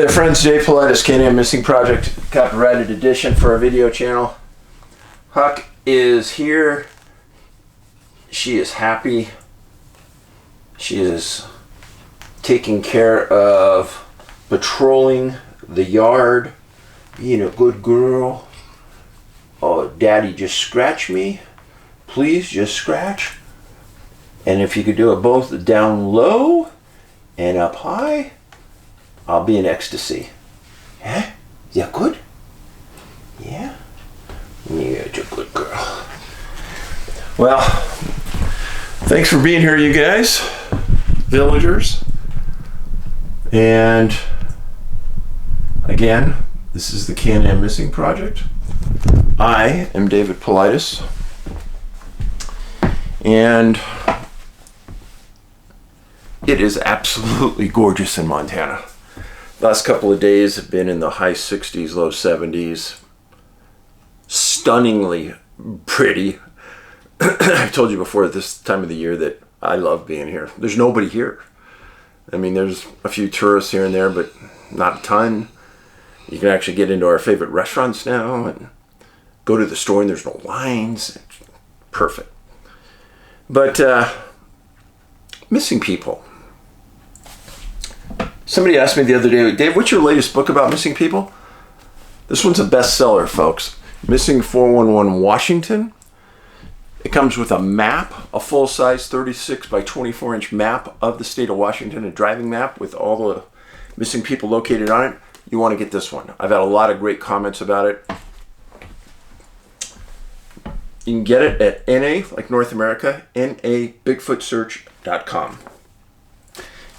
Hey friends, Jay Paulides, CanAm Missing Project, copyrighted edition for our video channel. Huck is here. She is happy. She is taking care of patrolling the yard, being a good girl. Oh, Daddy, just scratch me. Please, just scratch. And if you could do it both down low and up high, I'll be in ecstasy. Yeah? Is that good? Yeah? Yeah, it's a good girl. Well, thanks for being here, you guys, villagers. And again, this is the CanAm Missing Project. I am David Paulides. And it is absolutely gorgeous in Montana. Last couple of days have been in the high 60s, low 70s. Stunningly pretty. I've told you before at this time of the year that I love being here. There's nobody here. I mean, there's a few tourists here and there, but not a ton. You can actually get into our favorite restaurants now and go to the store and there's no lines. It's perfect. But missing people. Somebody asked me the other day, Dave, what's your latest book about missing people? This one's a bestseller, folks. Missing 411 Washington. It comes with a map, a full-size 36 by 24 inch map of the state of Washington, a driving map with all the missing people located on it. You want to get this one. I've had a lot of great comments about it. You can get it at NA, like North America, nabigfootsearch.com.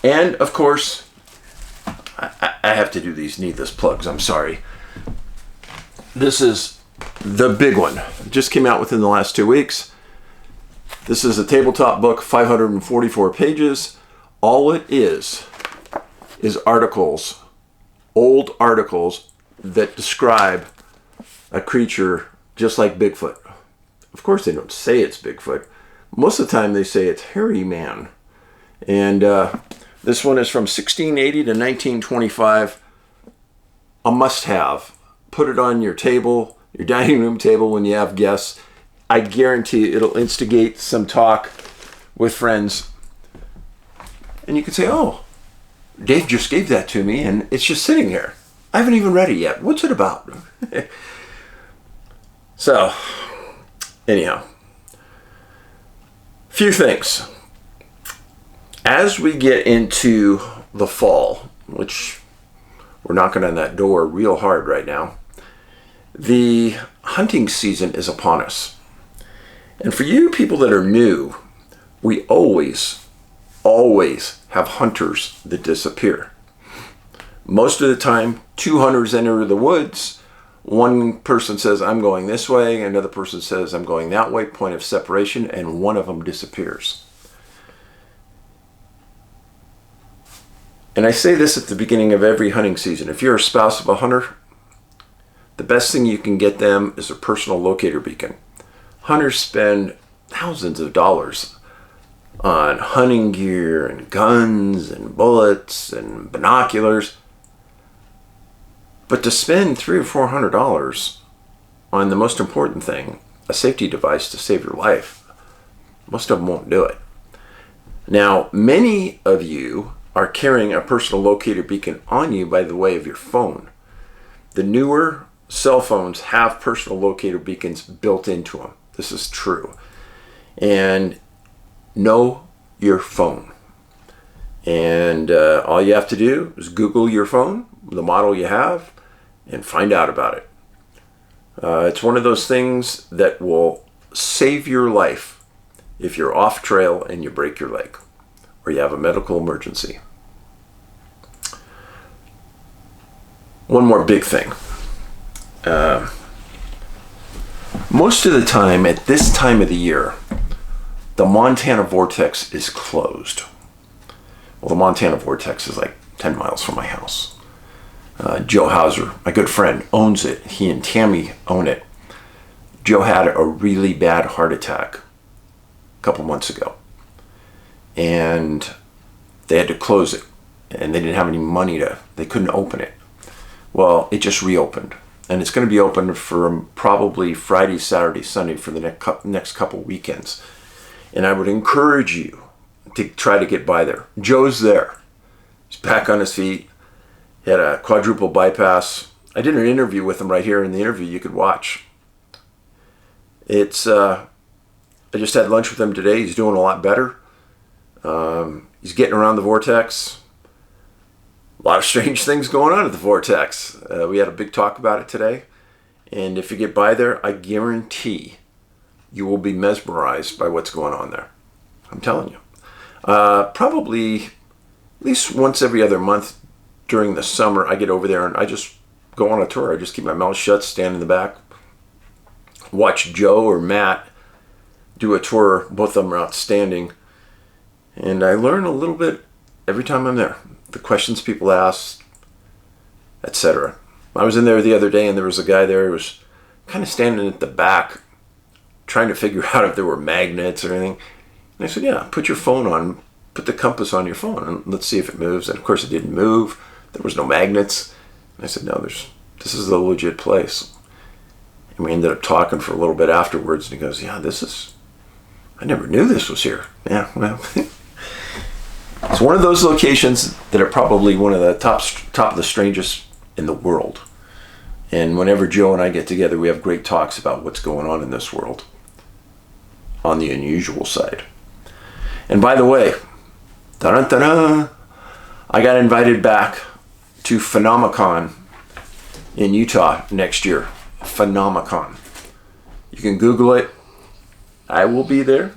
And, of course, I have to do these needless plugs. I'm sorry. This is the big one. It just came out within the last 2 weeks. This is a tabletop book, 544 pages. All it is articles, old articles that describe a creature just like Bigfoot. Of course, they don't say it's Bigfoot. Most of the time, they say it's hairy man. And this one is from 1680 to 1925. A must-have. Put it on your table, your dining room table when you have guests. I guarantee it'll instigate some talk with friends. And you can say, oh, Dave just gave that to me, and it's just sitting here. I haven't even read it yet. What's it about? So, anyhow, few things. As we get into the fall, which we're knocking on that door real hard right now, the hunting season is upon us. And for you people that are new, we always have hunters that disappear. Most of the time, two hunters enter the woods. One person says, I'm going this way. Another person says, I'm going that way. Point of separation. And one of them disappears. And I say this at the beginning of every hunting season. If you're a spouse of a hunter, the best thing you can get them is a personal locator beacon. Hunters spend thousands of dollars on hunting gear and guns and bullets and binoculars. But to spend $300 or $400 on the most important thing, a safety device to save your life, most of them won't do it. Now, many of you are carrying a personal locator beacon on you by the way of your phone. The newer cell phones have personal locator beacons built into them. This is true. And know your phone. And all you have to do is Google your phone, the model you have, and find out about it. It's one of those things that will save your life if you're off trail and you break your leg or you have a medical emergency. One more big thing. Most of the time, at this time of the year, the Montana Vortex is closed. Well, the Montana Vortex is like 10 miles from my house. Joe Hauser, my good friend, owns it. He and Tammy own it. Joe had a really bad heart attack a couple months ago. And they had to close it. and they didn't have any money they couldn't open it. Well, it just reopened, and it's going to be open for probably Friday, Saturday, Sunday for the next couple weekends. And I would encourage you to try to get by there. Joe's there. He's back on his feet. He had a quadruple bypass. I did an interview with him right here in the interview you could watch. I just had lunch with him today. He's doing a lot better. He's getting around the Vortex. A lot of strange things going on at the Vortex. We had a big talk about it today. And if you get by there, I guarantee you will be mesmerized by what's going on there. I'm telling you. Probably at least once every other month during the summer, I get over there and I just go on a tour. I just keep my mouth shut, stand in the back, watch Joe or Matt do a tour. Both of them are outstanding. And I learn a little bit every time I'm there. The questions people ask, etc. I was in there the other day and there was a guy there who was kind of standing at the back trying to figure out if there were magnets or anything. And I said, yeah, put your phone on, put the compass on your phone and let's see if it moves. And of course it didn't move. There was no magnets. And I said, no, this is a legit place. And we ended up talking for a little bit afterwards and he goes, yeah, I never knew this was here. Yeah, well, it's one of those locations that are probably one of the top of the strangest in the world. And whenever Joe and I get together, we have great talks about what's going on in this world on the unusual side. And by the way, I got invited back to Phenomicon in Utah next year. Phenomicon. You can Google it. I will be there.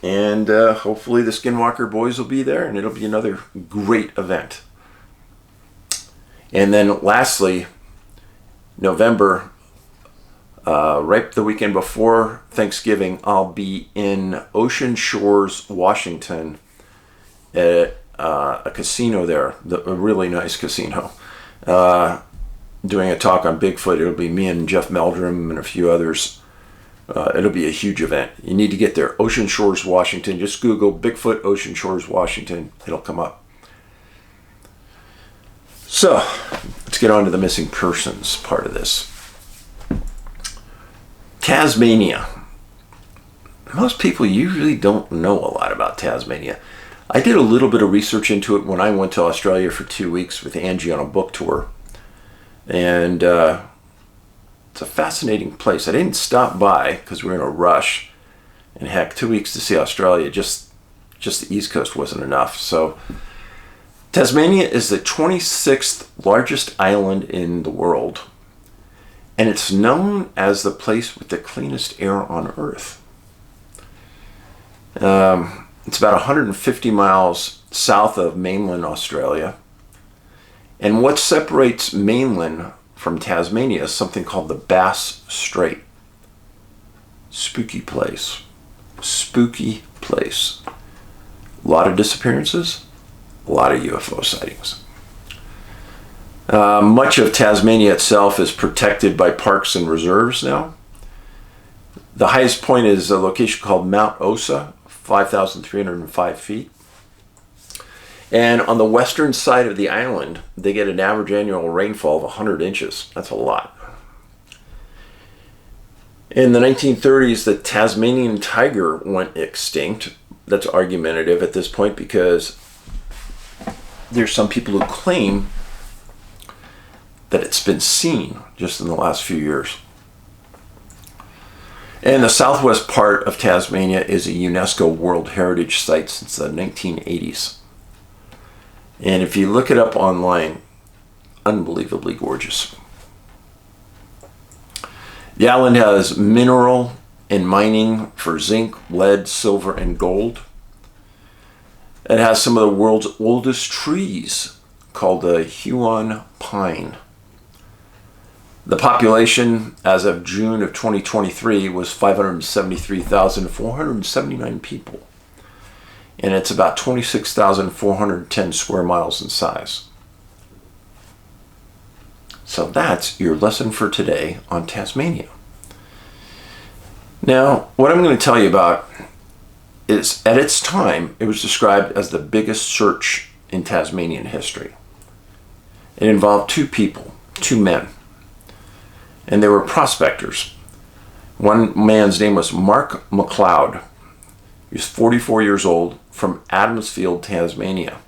And hopefully the Skinwalker boys will be there. And it'll be another great event. And then lastly, November, right the weekend before Thanksgiving, I'll be in Ocean Shores, Washington at a casino there, a really nice casino, doing a talk on Bigfoot. It'll be me and Jeff Meldrum and a few others. It'll be a huge event. You need to get there. Ocean Shores, Washington. Just Google Bigfoot Ocean Shores, Washington. It'll come up. So, let's get on to the missing persons part of this. Tasmania. Most people usually don't know a lot about Tasmania. I did a little bit of research into it when I went to Australia for 2 weeks with Angie on a book tour. And it's a fascinating place. I didn't stop by because we were in a rush. And heck, 2 weeks to see Australia, just the East Coast wasn't enough. So Tasmania is the 26th largest island in the world. And it's known as the place with the cleanest air on Earth. It's about 150 miles south of mainland Australia. And what separates mainland from Tasmania is something called the Bass Strait. Spooky place. Spooky place. A lot of disappearances, a lot of UFO sightings. Much of Tasmania itself is protected by parks and reserves now. The highest point is a location called Mount Osa, 5,305 feet. And on the western side of the island, they get an average annual rainfall of 100 inches. That's a lot. In the 1930s, the Tasmanian tiger went extinct. That's argumentative at this point because there's some people who claim that it's been seen just in the last few years. And the southwest part of Tasmania is a UNESCO World Heritage Site since the 1980s. And if you look it up online, unbelievably gorgeous. The island has mineral and mining for zinc, lead, silver, and gold. It has some of the world's oldest trees called the Huon pine. The population as of June of 2023 was 573,479 people. And it's about 26,410 square miles in size. So that's your lesson for today on Tasmania. Now, what I'm going to tell you about is, at its time, it was described as the biggest search in Tasmanian history. It involved two people, two men, and they were prospectors. One man's name was Mark Macleod. He was 44 years old, from Adamsfield, Tasmania.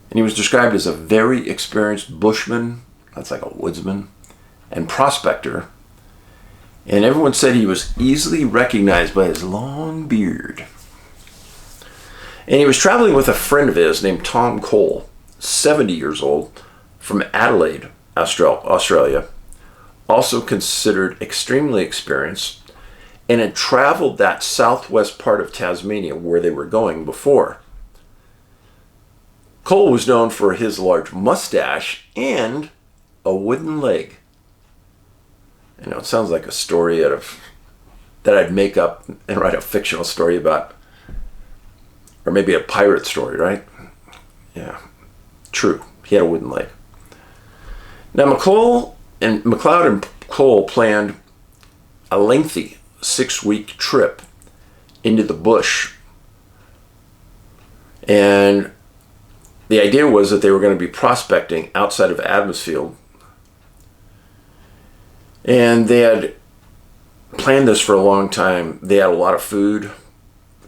And he was described as a very experienced bushman, that's like a woodsman, and prospector. And everyone said he was easily recognized by his long beard. And he was traveling with a friend of his named Tom Kole, 70 years old, from Adelaide, Australia, also considered extremely experienced, and had traveled that southwest part of Tasmania where they were going before. Kole was known for his large mustache and a wooden leg. You know, it sounds like a story that I'd make up and write a fictional story about. Or maybe a pirate story, right? Yeah, true. He had a wooden leg. Now, Macleod and Kole planned a lengthy 6-week trip into the bush. And the idea was that they were going to be prospecting outside of Adamsfield. And they had planned this for a long time. They had a lot of food,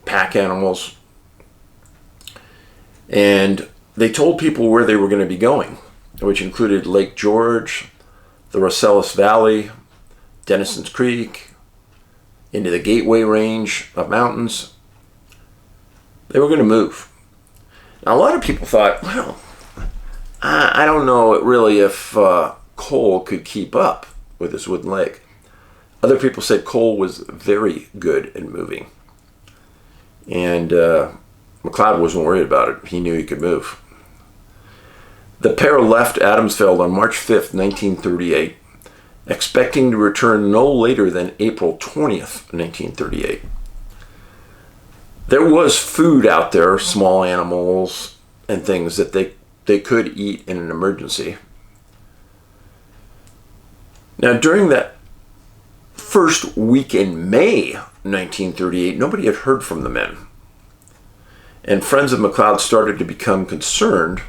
pack animals, and they told people where they were going to be going, which included Lake George, the Rosellas Valley, Denison's Creek, into the Gateway Range of mountains. They were going to move. Now, a lot of people thought, well, I don't know really if Kole could keep up with his wooden leg. Other people said Kole was very good at moving. And Macleod wasn't worried about it. He knew he could move. The pair left Adamsfield on March 5th, 1938, expecting to return no later than April 20th, 1938. There was food out there, small animals and things that they could eat in an emergency. Now, during that first week in May 1938, nobody had heard from the men. And friends of Macleod started to become concerned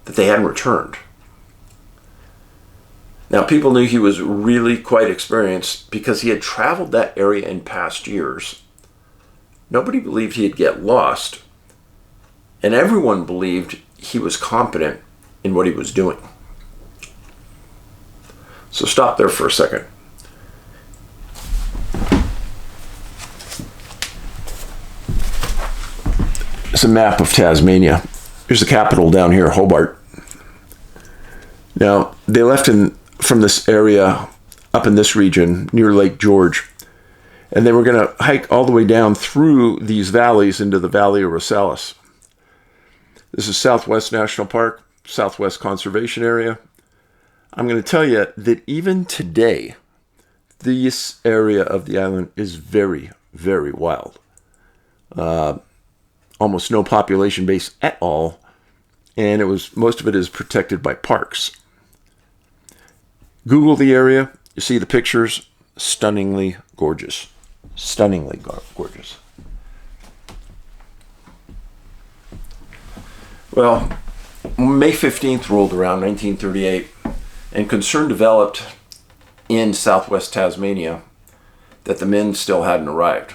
that they hadn't returned. Now, people knew he was really quite experienced because he had traveled that area in past years. Nobody believed he'd get lost, and everyone believed he was competent in what he was doing. So stop there for a second. It's a map of Tasmania. Here's the capital down here, Hobart. Now, they left from this area up in this region near Lake George, and they were going to hike all the way down through these valleys into the Valley of Rosellas. This is Southwest National Park, Southwest Conservation Area. I'm going to tell you that even today, this area of the island is very, very wild. Almost no population base at all, and most of it is protected by parks. Google the area, you see the pictures, stunningly gorgeous. Stunningly gorgeous. Well, May 15th rolled around, 1938, and concern developed in southwest Tasmania that the men still hadn't arrived.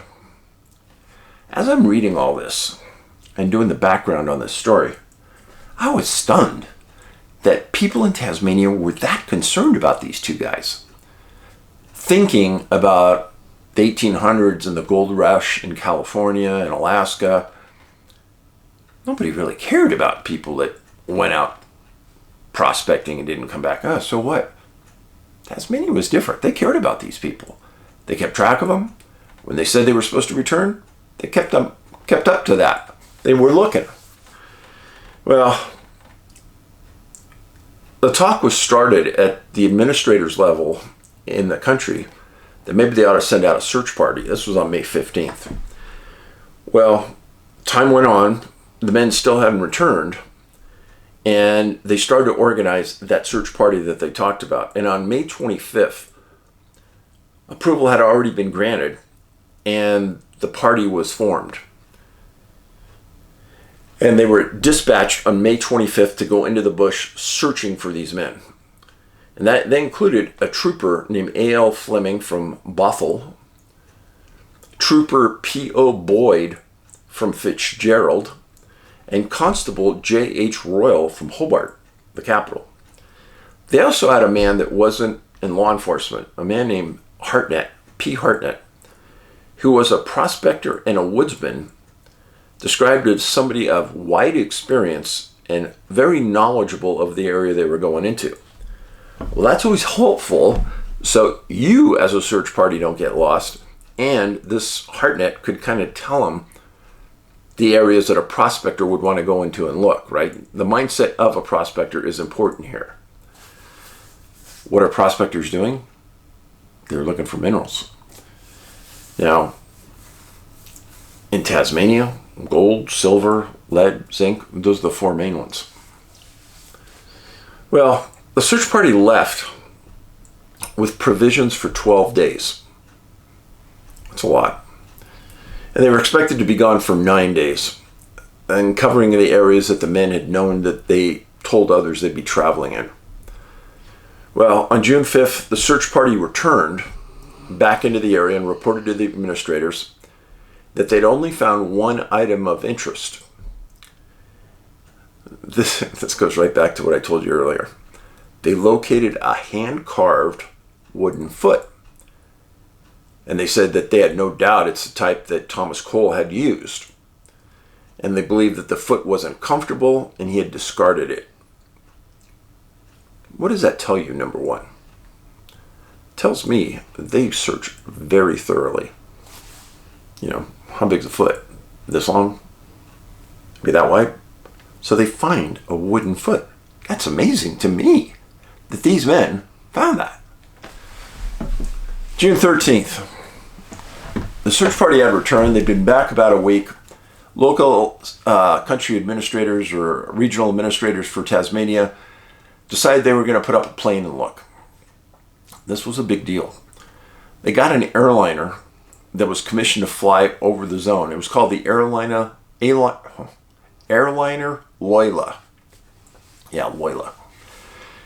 As I'm reading all this and doing the background on this story, I was stunned that people in Tasmania were that concerned about these two guys. Thinking about the 1800s and the gold rush in California and Alaska, nobody really cared about people that went out prospecting and didn't come back. So what? Tasmania was different. They cared about these people. They kept track of them. When they said they were supposed to return, they kept up to that. They were looking. Well, the talk was started at the administrator's level in the country that maybe they ought to send out a search party. This was on May 15th. Well, time went on. The men still hadn't returned. And they started to organize that search party that they talked about. And on May 25th, approval had already been granted, and the party was formed. And they were dispatched on May 25th to go into the bush searching for these men. And that they included a trooper named A.L. Fleming from Bothell, Trooper P.O. Boyd from Fitzgerald, and Constable J.H. Royal from Hobart, the capital. They also had a man that wasn't in law enforcement, a man named Hartnett, P. Hartnett, who was a prospector and a woodsman, described as somebody of wide experience and very knowledgeable of the area they were going into. Well, that's always helpful, so you as a search party don't get lost, and this Hartnett could kind of tell them the areas that a prospector would want to go into and look, right? The mindset of a prospector is important here. What are prospectors doing? They're looking for minerals. Now, in Tasmania, gold, silver, lead, zinc, those are the four main ones. Well, the search party left with provisions for 12 days. That's a lot. And they were expected to be gone for 9 days and covering the areas that the men had known that they told others they'd be traveling in. Well, on June 5th, the search party returned back into the area and reported to the administrators that they'd only found one item of interest. This goes right back to what I told you earlier. They located a hand-carved wooden foot. And they said that they had no doubt it's the type that Thomas Kole had used. And they believed that the foot wasn't comfortable and he had discarded it. What does that tell you, number one? It tells me they searched very thoroughly. You know, how big's a foot? This long? Maybe that wide? So they find a wooden foot. That's amazing to me that these men found that. June 13th. The search party had returned. They'd been back about a week. Local country administrators or regional administrators for Tasmania decided they were going to put up a plane and look. This was a big deal. They got an airliner that was commissioned to fly over the zone. It was called the Airliner Loyola. Yeah, Loyola.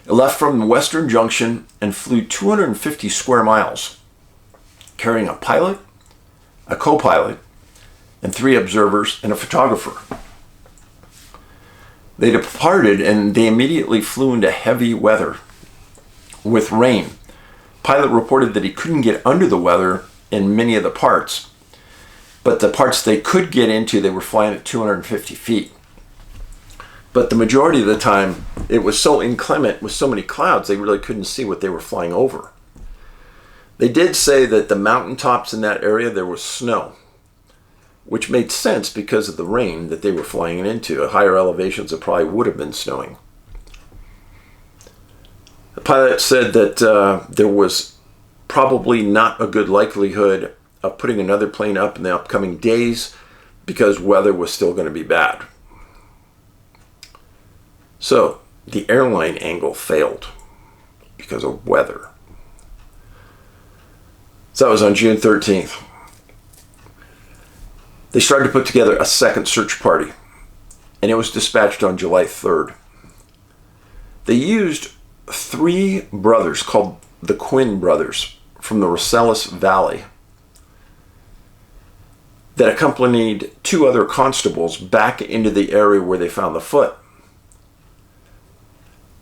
It left from Western Junction and flew 250 square miles, carrying a pilot, a co-pilot, and 3 observers and a photographer. They departed and they immediately flew into heavy weather with rain. Pilot reported that he couldn't get under the weather in many of the parts, but the parts they could get into, they were flying at 250 feet. But the majority of the time, it was so inclement with so many clouds, they really couldn't see what they were flying over. They did say that the mountaintops in that area, there was snow, which made sense because of the rain that they were flying into. At higher elevations, it probably would have been snowing. The pilot said that there was probably not a good likelihood of putting another plane up in the upcoming days because weather was still going to be bad. So the airline angle failed because of weather. So that was on June 13th. They started to put together a second search party, and it was dispatched on July 3rd. They used 3 brothers called the Quinn brothers from the Rosellas Valley that accompanied 2 other constables back into the area where they found the foot.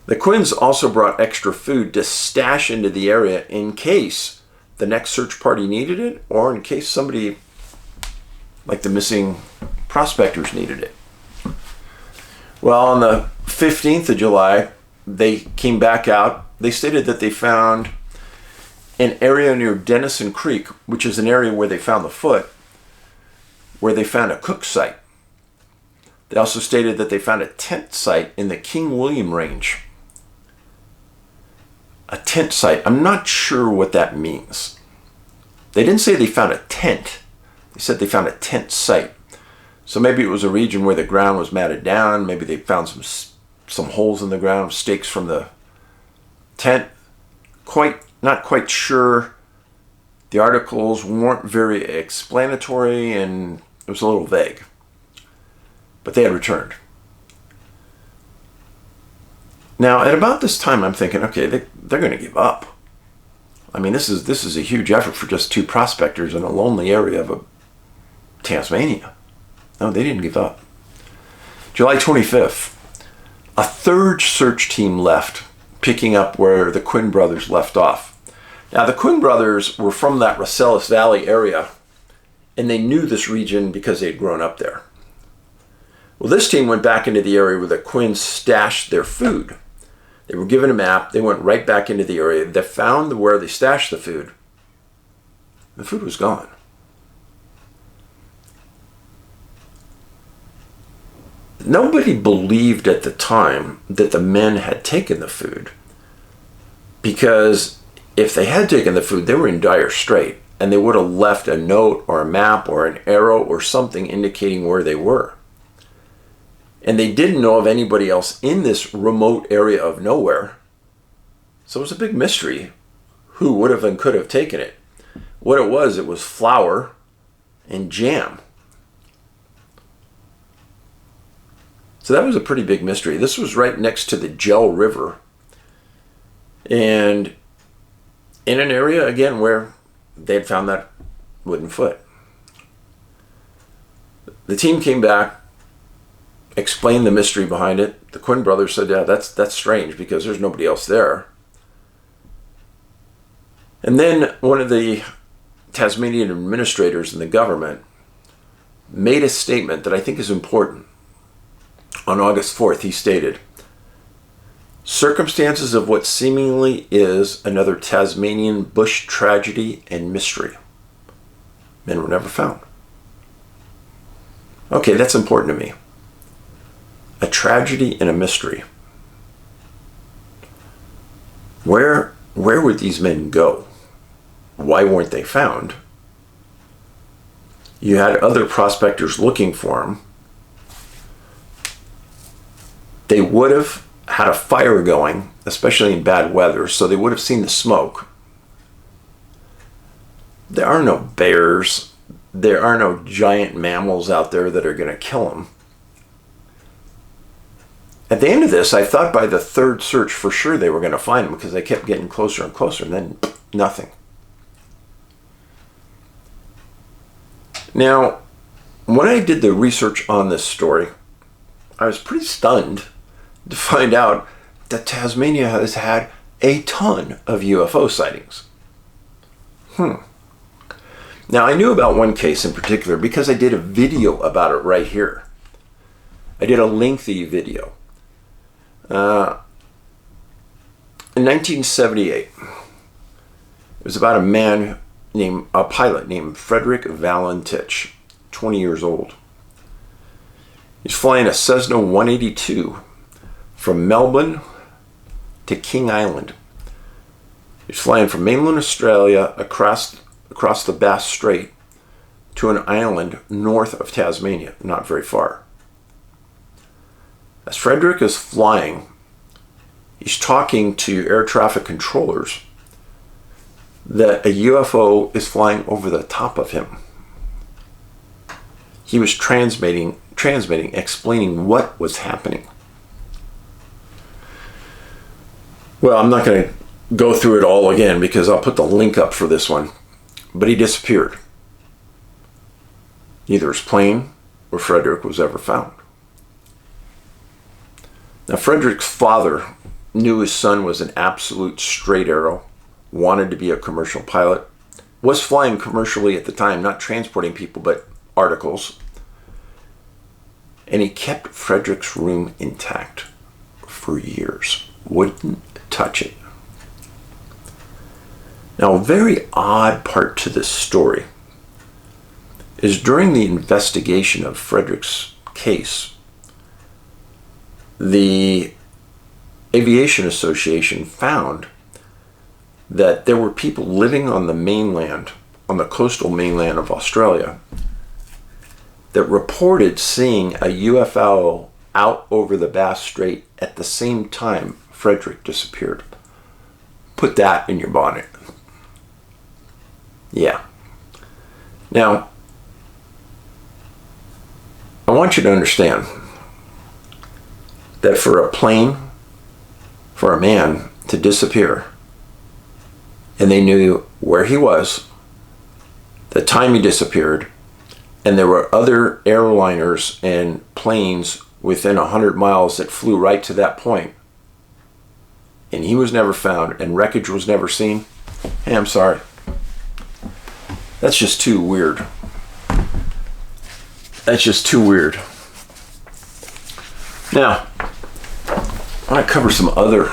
The Quinns also brought extra food to stash into the area in case the next search party needed it, or in case somebody like the missing prospectors needed it. Well, on the 15th of July, they came back out. They stated that they found an area near Denison Creek, which is an area where they found the foot, where they found a cook site. They also stated that they found a tent site in the King William Range. A tent site. I'm not sure what that means. They didn't say they found a tent. They said they found a tent site. So maybe it was a region where the ground was matted down. Maybe they found some holes in the ground, stakes from the tent. Not quite sure. The articles weren't very explanatory and it was a little vague. but they had returned. Now, at about this time, I'm thinking, okay, they're going to give up. I mean, this is a huge effort for just 2 prospectors in a lonely area of Tasmania. No, they didn't give up. July 25th, a 3rd search team left, picking up where the Quinn brothers left off. Now, the Quinn brothers were from that Rosellas Valley area, and they knew this region because they'd grown up there. Well, this team went back into the area where the Quinns stashed their food. They were given a map. They went right back into the area. They found where they stashed the food. The food was gone. Nobody believed at the time that the men had taken the food, because if they had taken the food, they were in dire strait, and they would have left a note or a map or an arrow or something indicating where they were. And they didn't know of anybody else in this remote area of nowhere. So it was a big mystery who would have and could have taken it. What it was flour and jam. So that was a pretty big mystery. This was right next to the Gel River, and in an area, again, where they had found that wooden foot. The team came back, explained the mystery behind it. The Quinn brothers said, yeah, that's strange because there's nobody else there. And then one of the Tasmanian administrators in the government made a statement that I think is important. On August 4th, he stated, "Circumstances of what seemingly is another Tasmanian bush tragedy and mystery. Men were never found." Okay, that's important to me. A tragedy and a mystery. Where would these men go? Why weren't they found? You had other prospectors looking for them. They would have had a fire going, especially in bad weather, so they would have seen the smoke. There are no bears. There are no giant mammals out there that are going to kill them. At the end of this, I thought by the 3rd search for sure they were going to find them, because they kept getting closer and closer, and then nothing. Now, when I did the research on this story, I was pretty stunned to find out that Tasmania has had a ton of UFO sightings. Now, I knew about one case in particular because I did a video about it right here. I did a lengthy video. In 1978, it was about a pilot named Frederick Valentich, 20 years old. He's flying a Cessna 182 from Melbourne to King Island. He's flying from mainland Australia across the Bass Strait to an island north of Tasmania, not very far. As Frederick is flying, he's talking to air traffic controllers that a UFO is flying over the top of him. He was transmitting, explaining what was happening. Well, I'm not going to go through it all again because I'll put the link up for this one. But he disappeared. Neither his plane or Frederick was ever found. Now, Frederick's father knew his son was an absolute straight arrow, wanted to be a commercial pilot, was flying commercially at the time, not transporting people, but articles. And he kept Frederick's room intact for years. Wouldn't touch it. Now, a very odd part to this story is during the investigation of Frederick's case, the Aviation Association found that there were people living on the mainland, on the coastal mainland of Australia, that reported seeing a UFO out over the Bass Strait at the same time Frederick disappeared. Put that in your bonnet. Yeah. Now, I want you to understand that for a plane, for a man to disappear, and they knew where he was, the time he disappeared, and there were other airliners and planes within 100 miles that flew right to that point, and he was never found and wreckage was never seen. Hey, I'm sorry. That's just too weird. That's just too weird. Now, I want to cover some other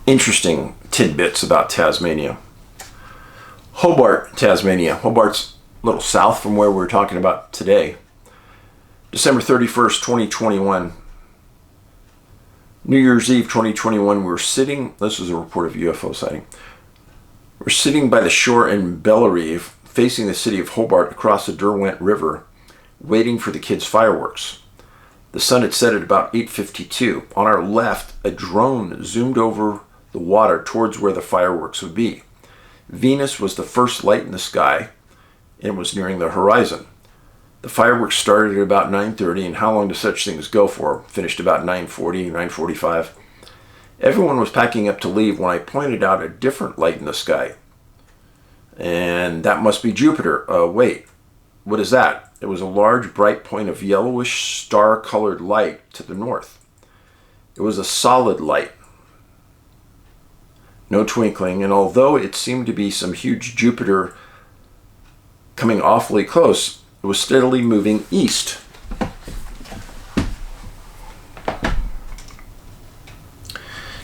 interesting tidbits about Tasmania. Hobart, Tasmania. Hobart's a little south from where we're talking about today. December 31st, 2021. New Year's Eve 2021, we're sitting, this is a report of UFO sighting. We're sitting by the shore in Bellerive, facing the city of Hobart across the Derwent River, waiting for the kids' fireworks. The sun had set at about 8:52. On our left, a drone zoomed over the water towards where the fireworks would be. Venus was the first light in the sky and was nearing the horizon. The fireworks started at about 9:30, and how long do such things go for? Finished about 9:40, 9:45. Everyone was packing up to leave when I pointed out a different light in the sky. And that must be Jupiter. Wait, what is that? It was a large, bright point of yellowish, star-colored light to the north. It was a solid light. No twinkling, and although it seemed to be some huge Jupiter coming awfully close, it was steadily moving east.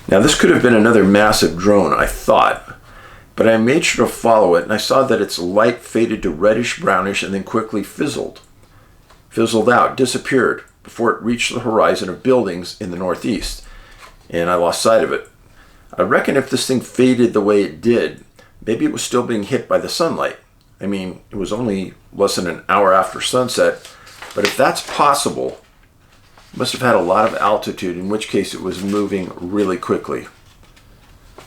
Now, this could have been another massive drone, I thought, but I made sure to follow it, and I saw that its light faded to reddish-brownish and then quickly fizzled out, disappeared before it reached the horizon of buildings in the northeast, and I lost sight of it. I reckon if this thing faded the way it did, maybe it was still being hit by the sunlight. I mean, it was only less than an hour after sunset, but if that's possible, it must have had a lot of altitude, in which case it was moving really quickly.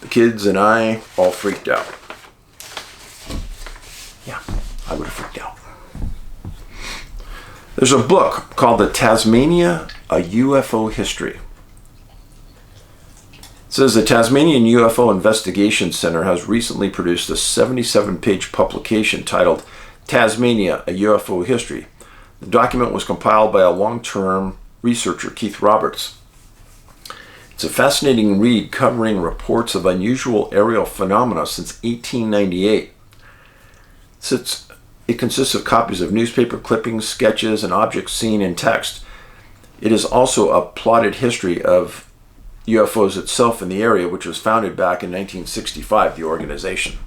The kids and I all freaked out. Yeah, I would have freaked out. There's a book called The Tasmania, A UFO History. It says the Tasmanian UFO Investigation Center has recently produced a 77-page publication titled Tasmania, A UFO History. The document was compiled by a long-term researcher, Keith Roberts. It's a fascinating read covering reports of unusual aerial phenomena since 1898. It consists of copies of newspaper clippings, sketches, and objects seen in text. It is also a plotted history of UFOs itself in the area, which was founded back in 1965, the organization.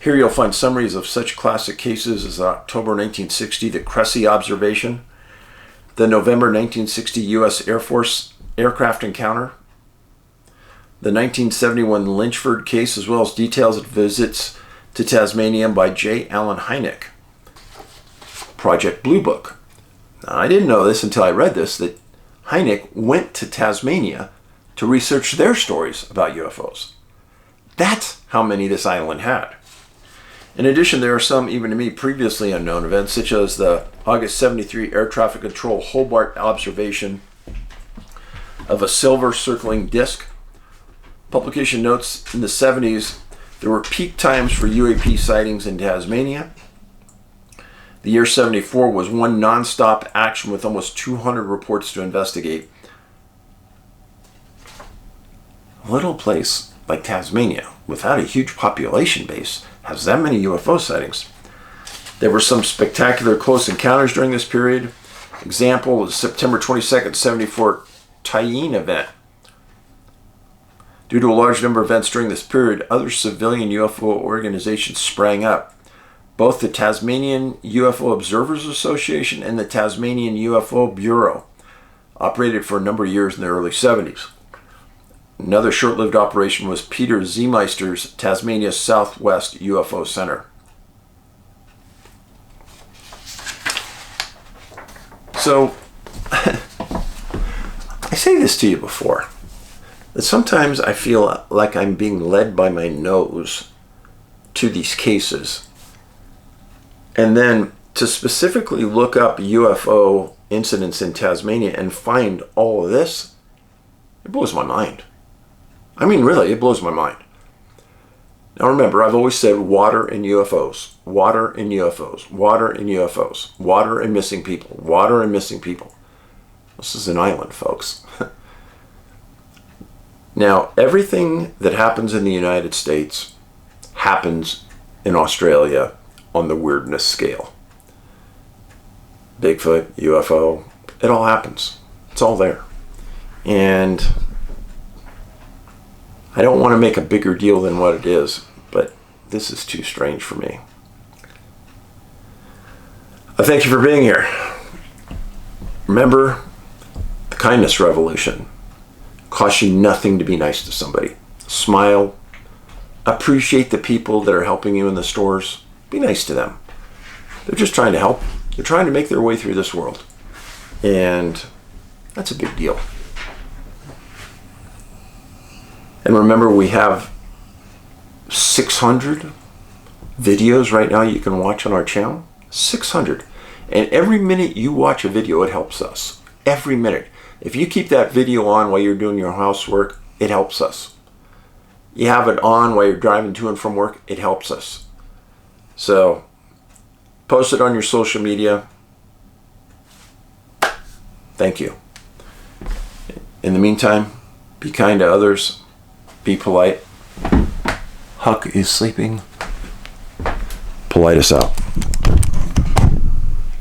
Here you'll find summaries of such classic cases as the October 1960, the Cressy observation, the November 1960 U.S. Air Force aircraft encounter, the 1971 Lynchford case, as well as details of visits to Tasmania by J. Allen Hynek. Project Blue Book. Now, I didn't know this until I read this, that Hynek went to Tasmania to research their stories about UFOs. That's how many this island had. In addition, there are some, even to me, previously unknown events, such as the August 73 Air Traffic Control Hobart observation of a silver circling disc. Publication notes in the 70s, there were peak times for UAP sightings in Tasmania. The year 74 was one non-stop action with almost 200 reports to investigate. A little place like Tasmania, without a huge population base, has that many UFO sightings. There were some spectacular close encounters during this period. Example is September 22nd, 74 Tyene event. Due to a large number of events during this period, other civilian UFO organizations sprang up. Both the Tasmanian UFO Observers Association and the Tasmanian UFO Bureau operated for a number of years in the early 70s. Another short-lived operation was Peter Zemeister's Tasmania Southwest UFO Center. So, I say this to you before, that sometimes I feel like I'm being led by my nose to these cases. And then to specifically look up UFO incidents in Tasmania and find all of this, it blows my mind. I mean, really, it blows my mind. Now remember, I've always said water and UFOs, water and UFOs, water and UFOs, water and missing people, water and missing people. This is an island, folks. Now, everything that happens in the United States happens in Australia on the weirdness scale. Bigfoot, UFO, it all happens. It's all there. And I don't want to make a bigger deal than what it is, but this is too strange for me. I thank you for being here. Remember, the kindness revolution costs you nothing to be nice to somebody. Smile. Appreciate the people that are helping you in the stores. Be nice to them. They're just trying to help. They're trying to make their way through this world. And that's a big deal. And remember, we have 600 videos right now you can watch on our channel. 600. And every minute you watch a video, it helps us. Every minute. If you keep that video on while you're doing your housework, it helps us. You have it on while you're driving to and from work, it helps us. So, post it on your social media. Thank you. In the meantime, be kind to others. Be polite. Huck is sleeping. Paulides out.